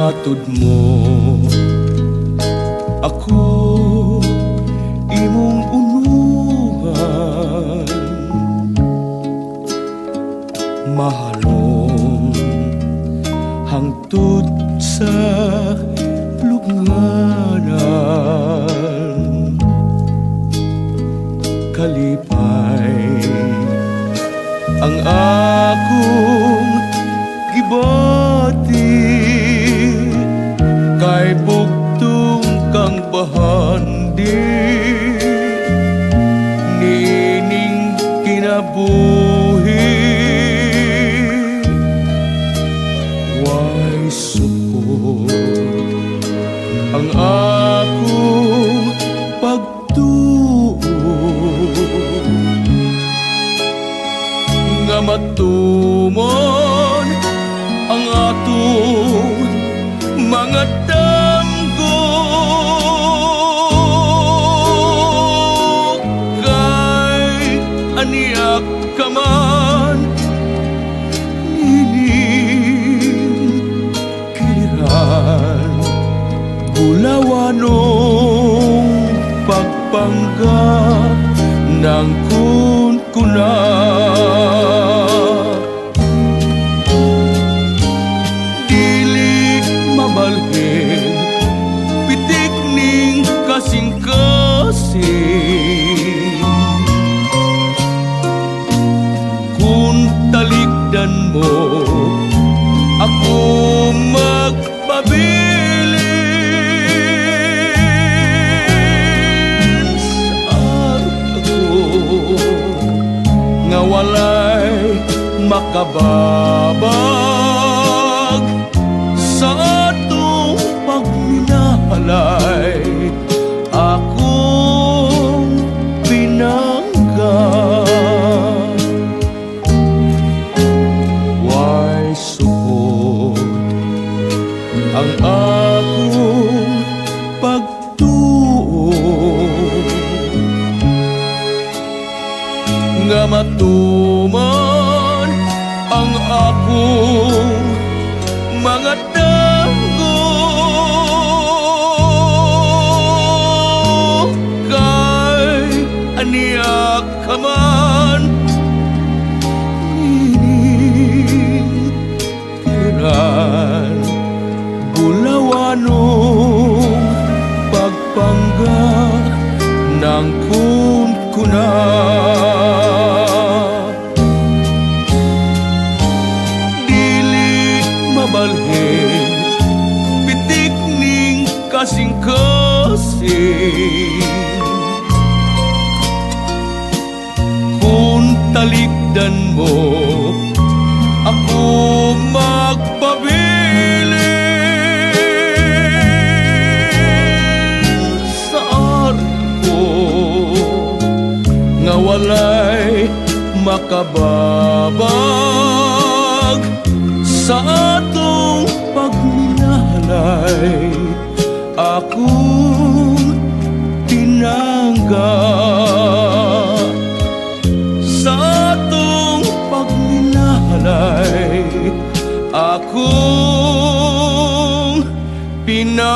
Matud mo ako imong unuhan, mahalong hangtod sa lugnanan. Kalipay ang akong gibati, kay bugtong kang bahandi, nining kinabuhi. Way support ang akong pagtuo, nga matumon ang atong mga damgo, kay aniyak ka man nining kiliran, bulawanong pagpanggap ng kunkuna. Mabalhin pitik ning kasing-kasing, kung talikdan mo ako magpabilin. Saan ako nga walay makababag sa atong pagminahalay, akong pinangga. Way support ang akong pagtuo, nga matuman ang akong mga damgo, kay aniyak ka man nining kiliran, bulawanong pagpangga ng kunkuna. Mabalhin pitik ning kasing-kasing, kung talikdan mo ako magpabilin. Saan ko nga walay makababag sa atong pagminahalay, akong tinangga. Sa atong pagminahalay, akong pinangga.